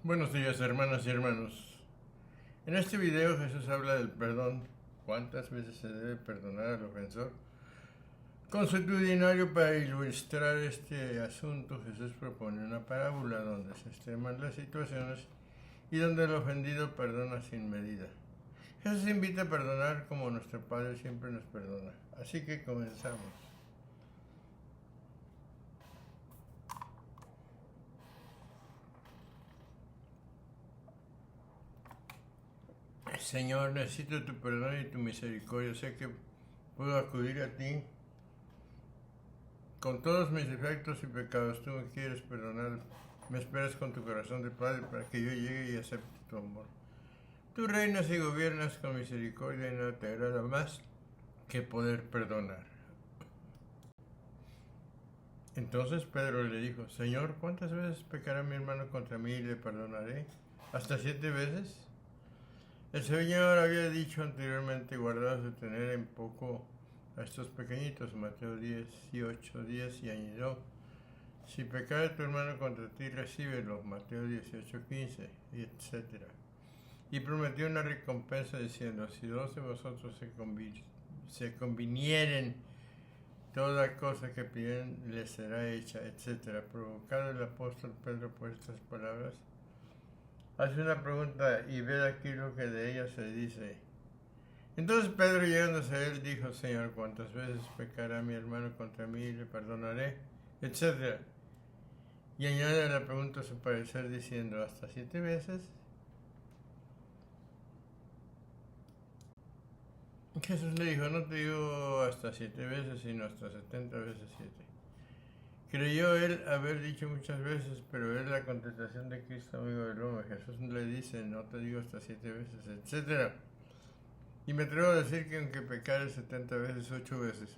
Buenos días, hermanas y hermanos. En este video Jesús habla del perdón. ¿Cuántas veces se debe perdonar al ofensor? Consuetudinario, para ilustrar este asunto, Jesús propone una parábola donde se extreman las situaciones y donde el ofendido perdona sin medida. Jesús invita a perdonar como nuestro Padre siempre nos perdona. Así que comenzamos. Señor, necesito tu perdón y tu misericordia. Sé que puedo acudir a ti con todos mis defectos y pecados. Tú me quieres perdonar. Me esperas con tu corazón de Padre para que yo llegue y acepte tu amor. Tú reinas y gobiernas con misericordia y no te agrada más que poder perdonar. Entonces Pedro le dijo: Señor, ¿cuántas veces pecará mi hermano contra mí y le perdonaré? ¿Hasta 7 veces? El Señor había dicho anteriormente: guardaos de tener en poco a estos pequeñitos, Mateo 18:10, y añadió: si pecare tu hermano contra ti, recíbelo, Mateo 18:15, etc. Y prometió una recompensa diciendo: si 2 de vosotros se convinieren, toda cosa que piden les será hecha, etc. Provocado el apóstol Pedro por estas palabras, hace una pregunta y ve aquí lo que de ella se dice. Entonces Pedro, llegándose a él, dijo: Señor, ¿cuántas veces pecará mi hermano contra mí y le perdonaré? Etcétera. Y añade la pregunta a su parecer diciendo: ¿hasta 7 veces? Jesús le dijo: no te digo hasta 7 veces, sino hasta 70 veces 7. Creyó él haber dicho muchas veces, pero es la contestación de Cristo, amigo del hombre. Jesús le dice: no te digo hasta 7 veces, etcétera. Y me atrevo a decir que aunque pecare 70 veces, 8 veces,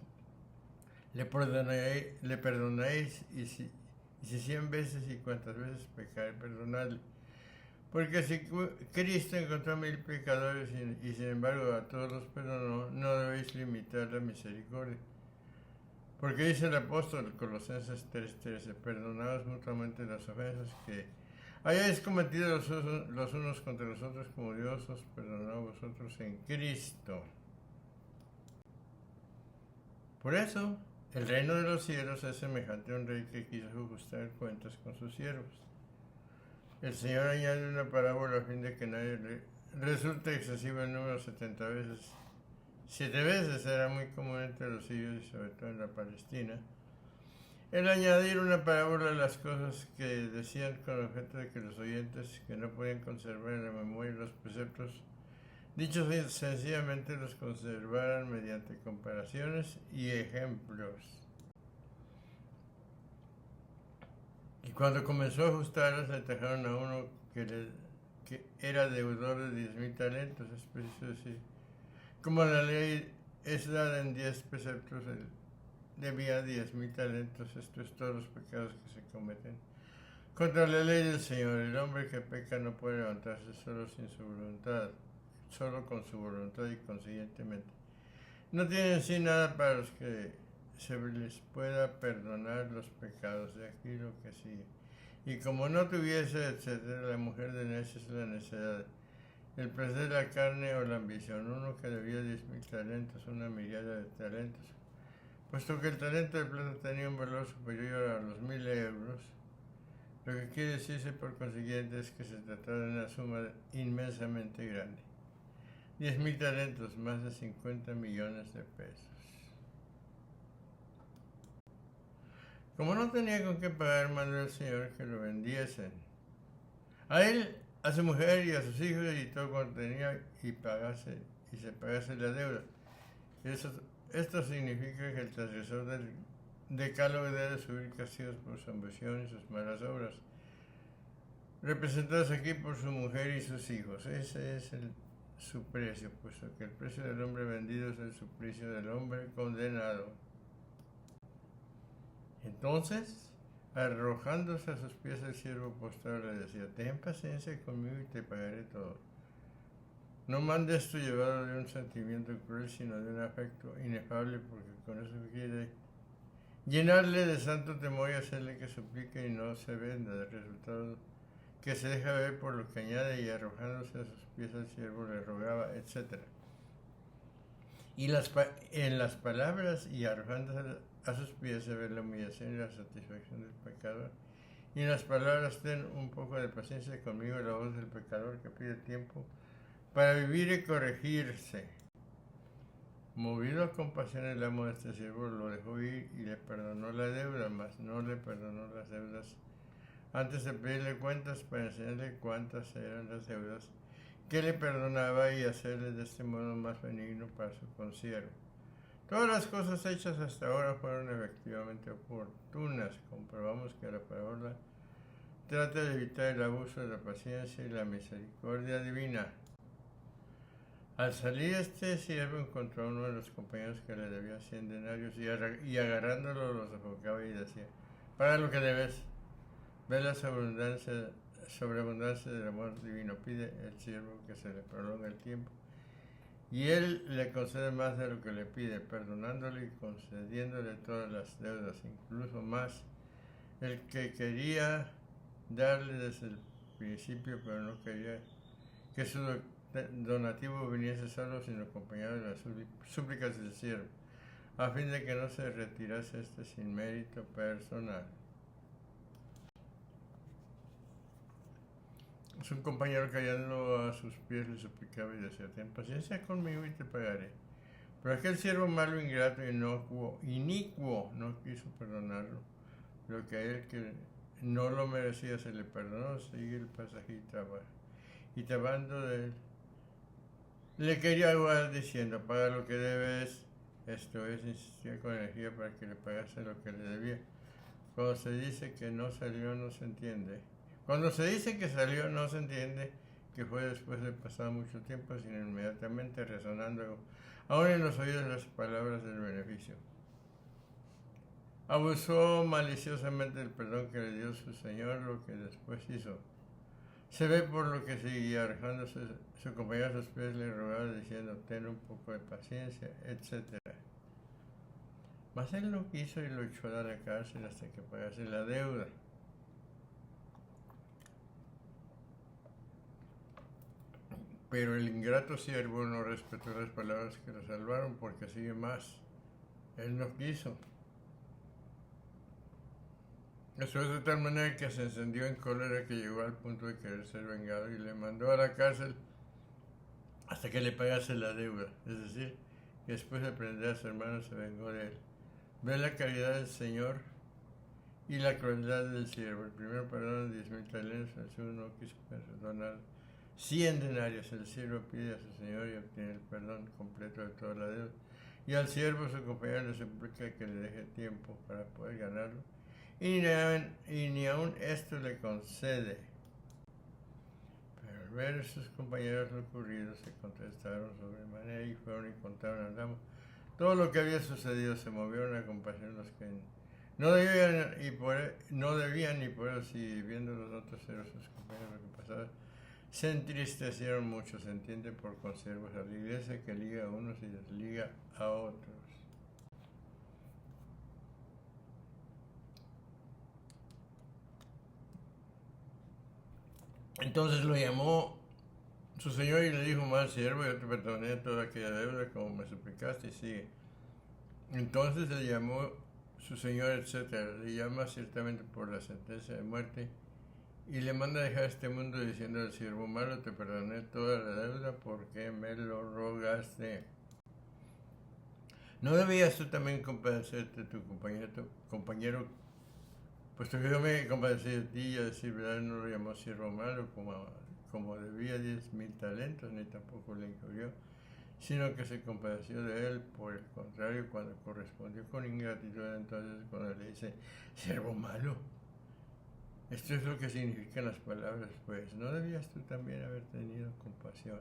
le perdonáis, y si 100 veces y cuantas veces pecare, perdonadle. Porque si Cristo encontró 1000 pecadores y sin embargo a todos los perdonó, no debéis limitar la misericordia. Porque dice el apóstol Colosenses 3:13: perdonaos mutuamente las ofensas que hayáis cometido los unos contra los otros, como Dios os perdonó a vosotros en Cristo. Por eso, el reino de los cielos es semejante a un rey que quiso ajustar cuentas con sus siervos. El Señor añade una parábola a fin de que nadie resulte excesivo el número 70 veces. 7 veces era muy común entre los sirios y sobre todo en la Palestina el añadir una parábola a las cosas que decían, con objeto de que los oyentes que no podían conservar en la memoria los preceptos dichos sencillamente los conservaran mediante comparaciones y ejemplos. Y cuando comenzó a ajustarlas, le atajaron a uno que era deudor de 10,000 talentos, es preciso decir. Como la ley es dada en 10 preceptos, él debía 10,000 talentos. Esto es todos los pecados que se cometen contra la ley del Señor. El hombre que peca no puede levantarse solo con su voluntad, y consiguientemente no tiene en sí nada para los que se les pueda perdonar los pecados. De aquí lo que sigue: y como no tuviese, etcétera, la mujer de necio es la necedad, el placer de la carne o la ambición. Uno que debía 10,000 talentos, una mirada de talentos, puesto que el talento de plata tenía un valor superior a los 1,000 euros. Lo que quiere decirse por consiguiente es que se trataba de una suma inmensamente grande: 10,000 talentos, más de 50 millones de pesos. Como no tenía con qué pagar, mandó al Señor que lo vendiesen, a él, a su mujer y a sus hijos y todo cuanto tenía, y se pagase la deuda. Esto significa que el transgresor del decálogo debe subir castigos por su ambición y sus malas obras, representados aquí por su mujer y sus hijos. Ese es su precio, puesto que el precio del hombre vendido es el suplicio del hombre condenado. Entonces, arrojándose a sus pies, el siervo postrado le decía: ten paciencia conmigo y te pagaré todo. No mandes esto llevado de un sentimiento cruel, sino de un afecto inefable, porque con eso quiere llenarle de santo temor y hacerle que suplique y no se venda. El resultado que se deja ver por lo que añade, y arrojándose a sus pies al siervo le rogaba, etc. Y en las palabras y arrojándose a sus pies se ve la humillación y la satisfacción del pecador. Y en las palabras, ten un poco de paciencia conmigo, la voz del pecador que pide tiempo para vivir y corregirse. Movido a compasión, el amo de este siervo lo dejó ir y le perdonó la deuda, mas no le perdonó las deudas antes de pedirle cuentas, para enseñarle cuántas eran las deudas que le perdonaba y hacerle de este modo más benigno para su consiervo. Todas las cosas hechas hasta ahora fueron efectivamente oportunas. Comprobamos que la parábola trata de evitar el abuso de la paciencia y la misericordia divina. Al salir este siervo encontró a uno de los compañeros que le debía 100 denarios y agarrándolo lo sofocaba y decía, paga lo que debes. Ve la sobreabundancia del amor divino. Pide el siervo que se le prolongue el tiempo. Y él le concede más de lo que le pide, perdonándole y concediéndole todas las deudas, incluso más. El que quería darle desde el principio, pero no quería que su donativo viniese solo, sino acompañado de las súplicas del siervo, a fin de que no se retirase sin mérito personal. Su compañero, cayendo a sus pies, le suplicaba y decía, ten paciencia conmigo y te pagaré. Pero aquel siervo malo, ingrato y inicuo no quiso perdonarlo. Lo que a él que no lo merecía se le perdonó. Sigue el pasaje y trabando de él, le quería igual diciendo, paga lo que debes. Esto es, insistía con energía para que le pagase lo que le debía. Cuando se dice que no salió, no se entiende. Cuando se dice que salió, no se entiende que fue después de pasado mucho tiempo, sino inmediatamente resonando aún en los oídos las palabras del beneficio. Abusó maliciosamente del perdón que le dio su señor, lo que después hizo. Se ve por lo que seguía, alejándose su compañero a sus pies, le rogaba diciendo, ten un poco de paciencia, etc. Mas él no quiso y lo echó a la cárcel hasta que pagase la deuda. Pero el ingrato siervo no respetó las palabras que lo salvaron, porque sigue más. Él no quiso. Eso es de tal manera que se encendió en cólera que llegó al punto de querer ser vengado y le mandó a la cárcel hasta que le pagase la deuda. Es decir, que después de prender a su hermano se vengó de él. Ve la caridad del Señor y la crueldad del siervo. El primero perdona 10,000 talentos, el segundo no quiso perdonar 100 denarios. El siervo pide a su señor y obtiene el perdón completo de toda la deuda. Y al siervo su compañero le suplica que le deje tiempo para poder ganarlo. Y ni aun esto le concede. Pero al ver sus compañeros lo ocurrido, se contestaron sobremanera y fueron y contaron al amo todo lo que había sucedido. Se movieron a compasión los que no debían, y por eso, si viendo los otros héroes sus compañeros lo que pasaba, se entristecieron mucho. Se entiende por consiervos a la iglesia que liga a unos y desliga a otros. Entonces lo llamó su señor y le dijo, mal siervo, yo te perdoné toda aquella deuda como me suplicaste, y sigue. Entonces le llamó su señor, etc. Le llama ciertamente por la sentencia de muerte y le manda a dejar este mundo diciendo al siervo malo, te perdoné toda la deuda porque me lo rogaste. ¿No debías tú también compadecerte de tu compañero, puesto que yo me compadecí de ti, y a decir verdad no lo llamó siervo malo como debía 10,000 talentos, ni tampoco le encubrió, sino que se compadeció de él? Por el contrario, cuando correspondió con ingratitud, entonces cuando le dice, siervo malo, esto es lo que significan las palabras, pues, ¿no debías tú también haber tenido compasión?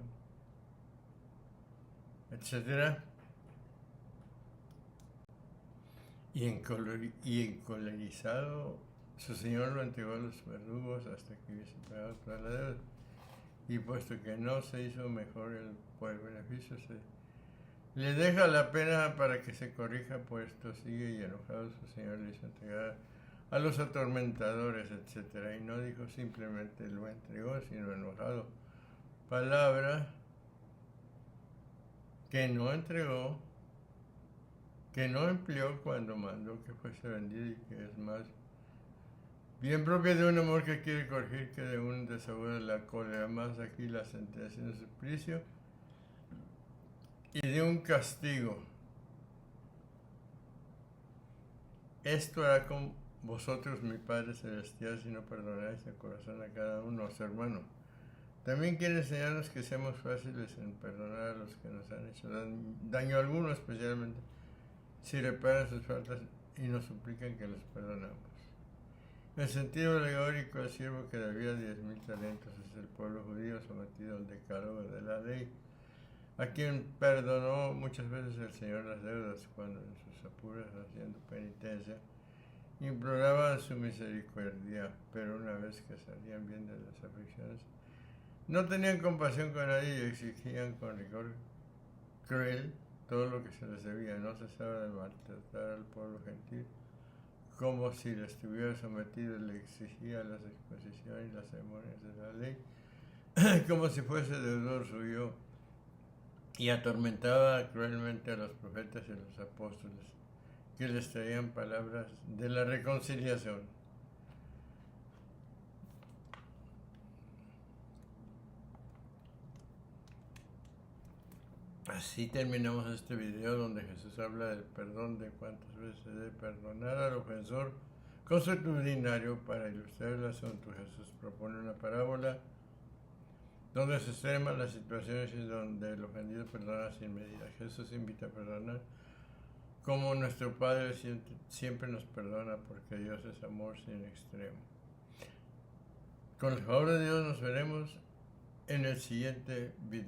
Etcétera. Y encolerizado, su señor lo entregó a los verdugos hasta que hubiese pagado toda la deuda. Y puesto que no se hizo mejor por el beneficio, le deja la pena para que se corrija, puesto sigue, y enojado su señor le hizo entregar a los atormentadores, etc. Y no dijo simplemente lo entregó, sino enojado. Palabra que no entregó, que no empleó cuando mandó que fuese vendido, y que es más bien propia de un amor que quiere corregir que de un desahogo de la cólera. Más aquí la sentencia de suplicio y de un castigo. Esto hará con vosotros mi Padre Celestial si no perdonáis de corazón a cada uno a su hermano. También quiere enseñarnos que seamos fáciles en perdonar a los que nos han hecho daño alguno, especialmente si reparan sus faltas y nos suplican que los perdonamos. En el sentido alegórico, el siervo que debía 10,000 talentos es el pueblo judío sometido al decálogo de la ley, a quien perdonó muchas veces el Señor las deudas cuando en sus apuros, haciendo penitencia, imploraban su misericordia, pero una vez que salían bien de las aflicciones, no tenían compasión con nadie y exigían con rigor cruel todo lo que se les debía. No cesaba de maltratar al pueblo gentil, como si le estuviera sometido, le exigía las exposiciones y las ceremonias de la ley, como si fuese deudor suyo, y atormentaba cruelmente a los profetas y a los apóstoles, que les traían palabras de la reconciliación. Así terminamos este video donde Jesús habla del perdón, de cuántas veces se debe perdonar al ofensor consuetudinario. Para ilustrar el asunto, Jesús propone una parábola donde se extreman las situaciones y donde el ofendido perdona sin medida. Jesús invita a perdonar como nuestro Padre siempre nos perdona, porque Dios es amor sin extremo. Con el favor de Dios nos veremos en el siguiente video.